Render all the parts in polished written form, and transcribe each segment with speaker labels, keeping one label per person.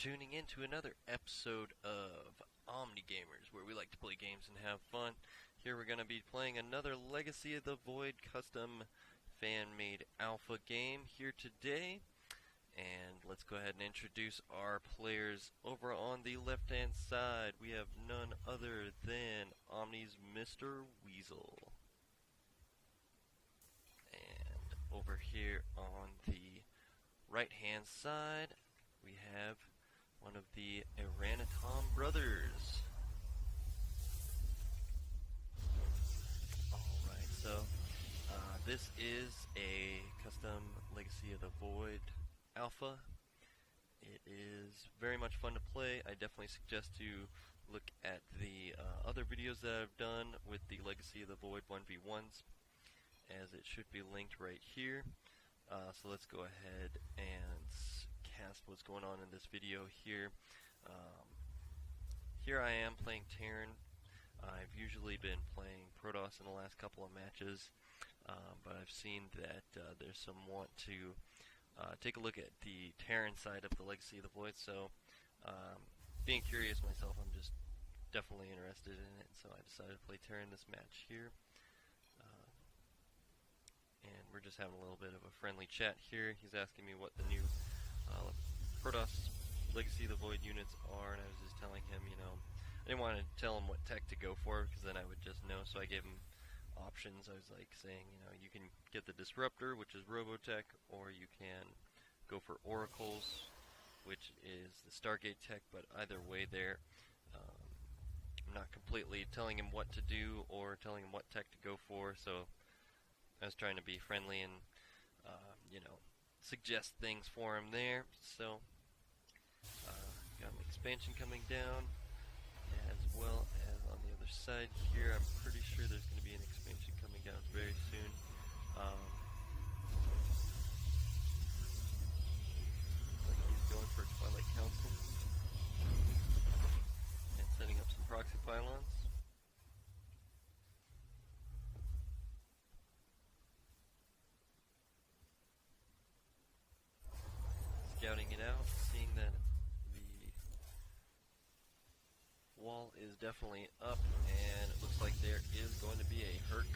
Speaker 1: tuning in to another episode of Omni Gamers, where we like to play games and have fun. Here we're going to be playing another Legacy of the Void custom fan-made alpha game here today. And let's go ahead and introduce our players. Over on the left-hand side, we have none other than Omni's Mr. Weasel. And over here on the right-hand side, we have one of the Iranitom brothers. Alright, so this is a custom Legacy of the Void alpha. It is very much fun to play. I definitely suggest to look at the other videos that I've done with the Legacy of the Void 1v1s, as it should be linked right here. So let's go ahead and cast what's going on in this video here. Here I am playing Terran. I've usually been playing Protoss in the last couple of matches, but I've seen that there's some want to take a look at the Terran side of the Legacy of the Void, so being curious myself, I'm just definitely interested in it, so I decided to play Terran this match here. And we're just having a little bit of a friendly chat here. He's asking me what the new Protoss Legacy of the Void units are, and I was just telling him, you know, I didn't want to tell him what tech to go for, because then I would just know, so I gave him options. I was like saying, you know, you can get the Disruptor, which is Robotech, or you can go for Oracles, which is the Stargate tech, but either way there, I'm not completely telling him what to do or telling him what tech to go for, so I was trying to be friendly and, you know, suggest things for him there. So, got an expansion coming down, as well as on the other side here. I'm pretty sure there's going to be an expansion coming down very soon. Like he's going for Twilight Council and setting up some proxy pylons. Scouting it out, seeing that the wall is definitely up, and it looks like there is going to be a Herc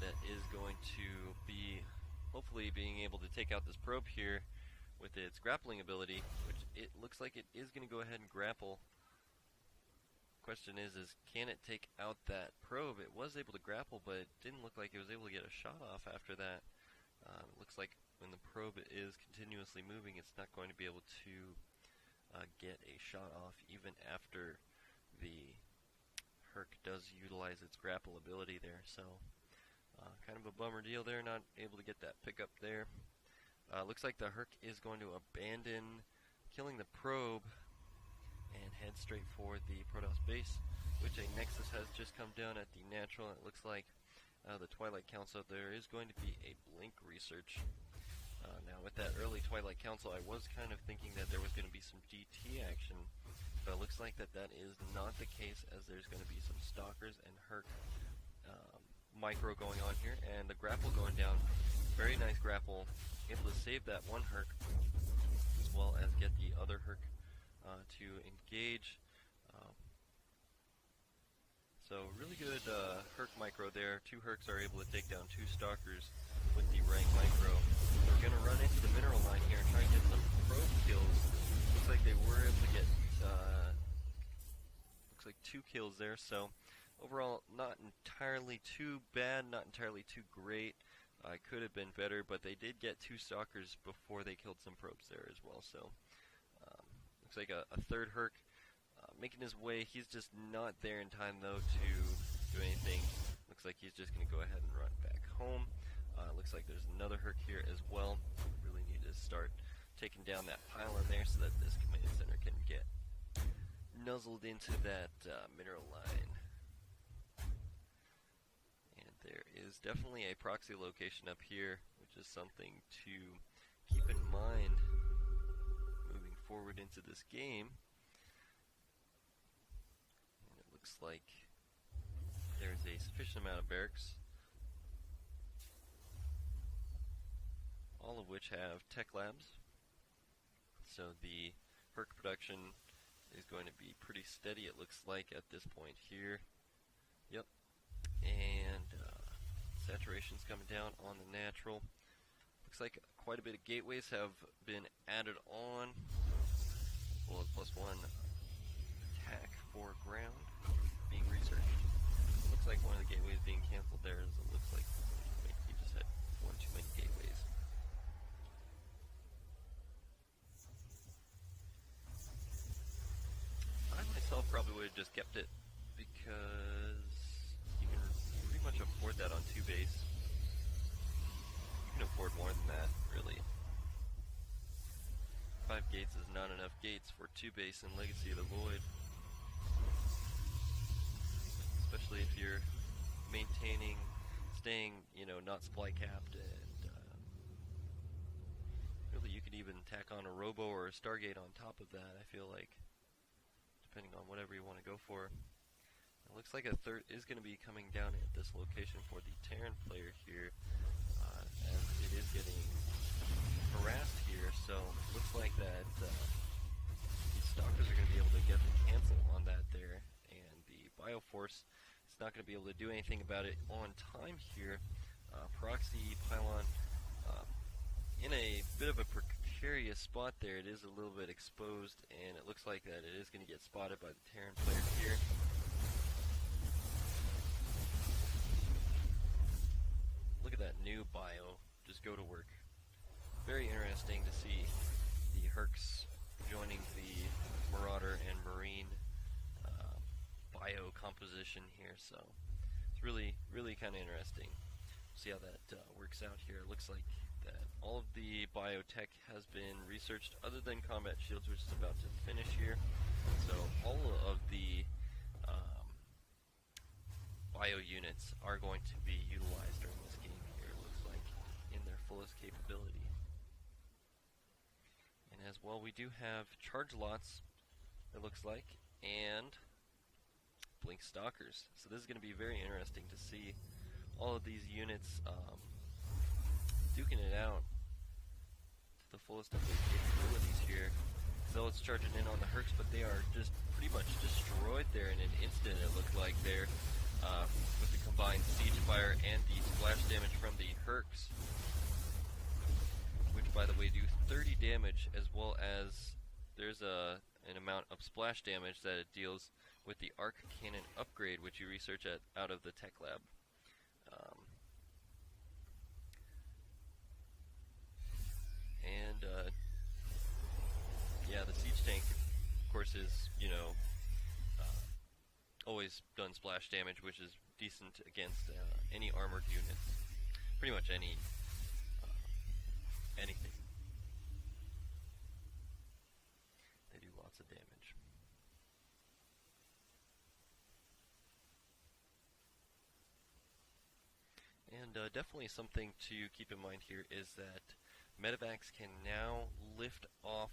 Speaker 1: that is going to be hopefully being able to take out this probe here with its grappling ability, which it looks like it is going to go ahead and grapple. Question is can it take out that probe? It was able to grapple, but it didn't look like it was able to get a shot off after that. It looks like when the probe is continuously moving, it's not going to be able to get a shot off even after the Herc does utilize its grapple ability there. So kind of a bummer deal there, not able to get that pickup there. Looks like the Herc is going to abandon killing the probe and head straight for the Protoss base, which a Nexus has just come down at the natural. It looks like the Twilight Council, there is going to be a Blink research. Now with that early Twilight Council, I was kind of thinking that there was going to be some GT action, but it looks like that is not the case, as there's going to be some Stalkers and Herc micro going on here, and the grapple going down. Very nice grapple, able to save that one Herc, as well as get the other Herc to engage. So really good Herc micro there. Two Hercs are able to take down two Stalkers with the rank micro. We're going to run into the mineral line here and try and get some probe kills. Looks like they were able to get, looks like 2 kills there. So overall, not entirely too bad, not entirely too great. Could have been better, but they did get 2 Stalkers before they killed some probes there as well. So looks like a third Herc making his way. He's just not there in time though to do anything. Looks like he's just going to go ahead and run back home. Looks like there's another Herc here as well. Really need to start taking down that pylon there so that this command center can get nuzzled into that mineral line. And there is definitely a proxy location up here, which is something to keep in mind moving forward into this game. And it looks like there's a sufficient amount of barracks, all of which have tech labs. So the perk production is going to be pretty steady, it looks like, at this point here. Yep. And saturation's coming down on the natural. Looks like quite a bit of gateways have been added on. As well as +1 attack for ground being researched. Looks like one of the gateways being canceled there, as it looks like he just had one too many gateways. I myself probably would have just kept it because you can pretty much afford that on 2 base. You can afford more than that, really. 5 gates is not enough gates for 2 base in Legacy of the Void. Especially if you're maintaining, staying, not supply capped, and really you could even tack on a Robo or a Stargate on top of that, I feel like, depending on whatever you want to go for. It looks like a third is going to be coming down at this location for the Terran player here, as it is getting harassed here, so it looks like that the Stalkers are going to be able to get the cancel on that there, and the Bioforce is not going to be able to do anything about it on time here. Proxy Pylon in a bit of a precarious spot there. It is a little bit exposed, and it looks like that it is going to get spotted by the Terran player here. Look at that new bio, just go to work. Very interesting to see the Hercs joining the Marauder and Marine bio composition here, so it's really kind of interesting. See how that works out here. It looks like that all of the biotech has been researched, other than combat shields, which is about to finish here. So all of the bio units are going to be utilized during this game here, it looks like, in their fullest capability. And as well, we do have charge lots, it looks like, and Blink Stalkers. So this is going to be very interesting to see all of these units duking it out to the fullest of their capabilities here. Zealots charging in on the Hercs, but they are just pretty much destroyed there in an instant, it looked like there, with the combined siege fire and the splash damage from the Hercs, which by the way do 30 damage, as well as there's an amount of splash damage that it deals with the arc cannon upgrade, which you research out of the tech lab. Yeah, the siege tank, of course, is always done splash damage, which is decent against any armored units, pretty much anything. They do lots of damage. And definitely something to keep in mind here is that medevacs can now lift off,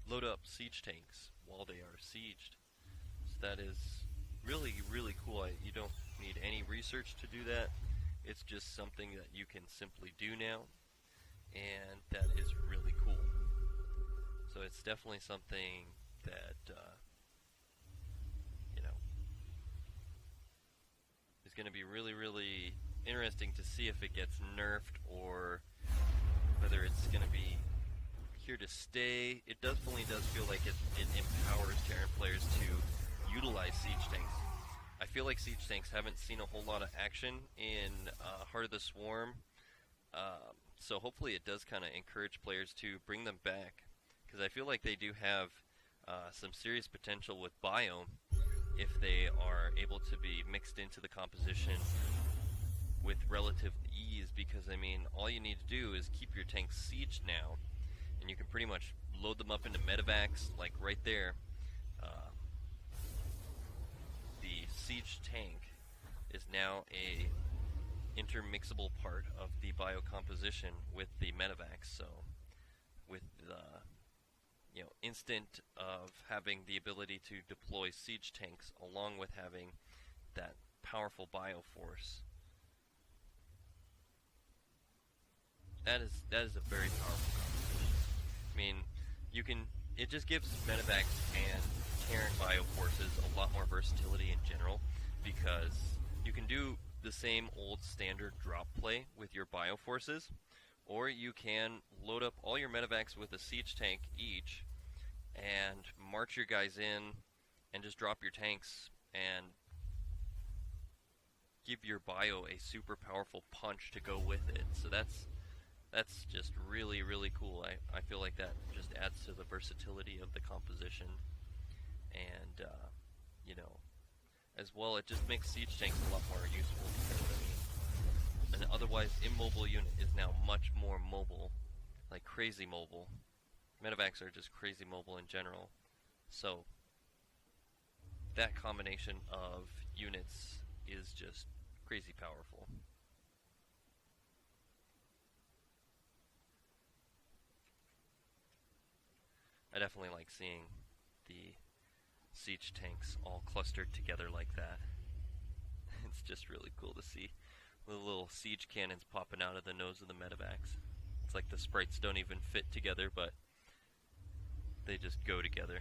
Speaker 1: load up siege tanks while they are sieged. So that is really cool. You don't need any research to do that. It's just something that you can simply do now, and that is really cool. So it's definitely something that is going to be really interesting to see if it gets nerfed or whether it's going to be here to stay. It definitely does feel like it empowers Terran players to utilize siege tanks. I feel like siege tanks haven't seen a whole lot of action in Heart of the Swarm, so hopefully it does kind of encourage players to bring them back, because I feel like they do have some serious potential with Biome if they are able to be mixed into the composition with relative ease, because I mean, all you need to do is keep your tanks sieged now, and you can pretty much load them up into medevacs, like right there. The siege tank is now a intermixable part of the biocomposition with the medevacs, so with the instant of having the ability to deploy siege tanks along with having that powerful bioforce. That is a very powerful composition. I mean, it just gives medevacs and Terran bioforces a lot more versatility in general, because you can do the same old standard drop play with your bioforces, or you can load up all your medevacs with a siege tank each and march your guys in and just drop your tanks and give your bio a super powerful punch to go with it. So that's just really, really cool. I feel like that just adds to the versatility of the composition, and you know, as well, it just makes siege tanks a lot more useful, because I mean, an otherwise immobile unit is now much more mobile, like crazy mobile. Medevacs are just crazy mobile in general, so that combination of units is just crazy powerful. I definitely like seeing the siege tanks all clustered together like that. It's just really cool to see the little siege cannons popping out of the nose of the medevacs. It's like the sprites don't even fit together, but they just go together.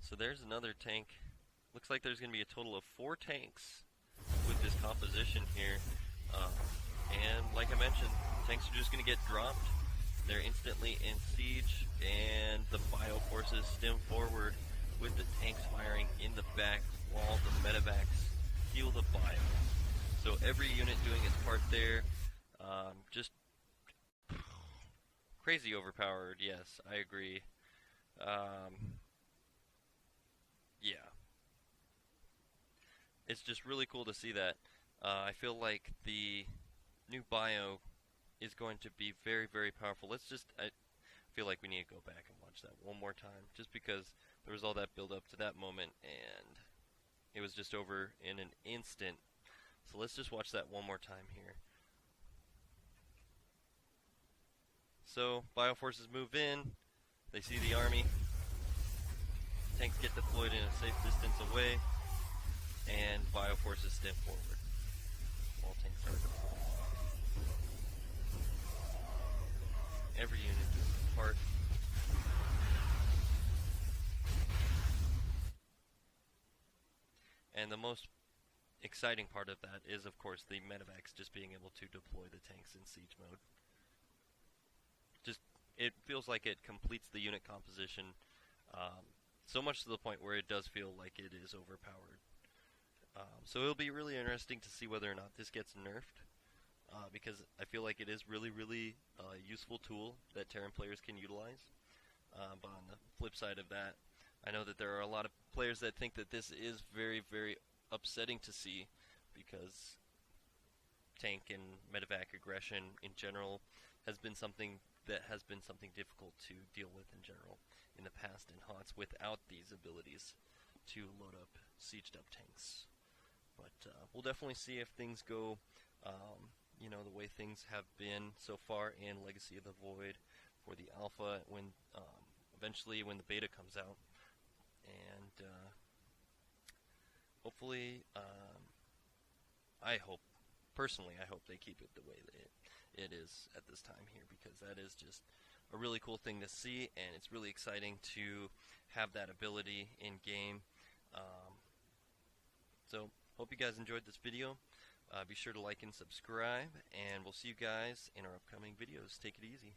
Speaker 1: So there's another tank. Looks like there's going to be a total of 4 tanks with this composition here. And like I mentioned, tanks are just going to get dropped. They're instantly in siege, and the bio forces stem forward with the tanks firing in the back while the medevacs heal the bio. So every unit doing its part there. Just crazy overpowered, yes, I agree. Yeah. It's just really cool to see that. I feel like the new bio is going to be very, very powerful. I feel like we need to go back and watch that one more time, just because there was all that build up to that moment, and it was just over in an instant. So let's just watch that one more time here. So, bioforces move in, they see the army, tanks get deployed in a safe distance away, and bioforces stem forward while tanks are deployed. Every unit doing its part. And the most exciting part of that is, of course, the medevacs just being able to deploy the tanks in siege mode. It feels like it completes the unit composition, so much to the point where it does feel like it is overpowered. So it'll be really interesting to see whether or not this gets nerfed, because I feel like it is really, really useful tool that Terran players can utilize. But on the flip side of that, I know that there are a lot of players that think that this is very, very upsetting to see, because tank and medevac aggression in general has been something difficult to deal with in general in the past in HOTS without these abilities to load up sieged up tanks. But we'll definitely see if things go, the way things have been so far in Legacy of the Void for the alpha, when eventually when the beta comes out, and hopefully, I hope they keep it the way that it is at this time here, because that is just a really cool thing to see, and it's really exciting to have that ability in game. So hope you guys enjoyed this video. Be sure to like and subscribe, and we'll see you guys in our upcoming videos. Take it easy.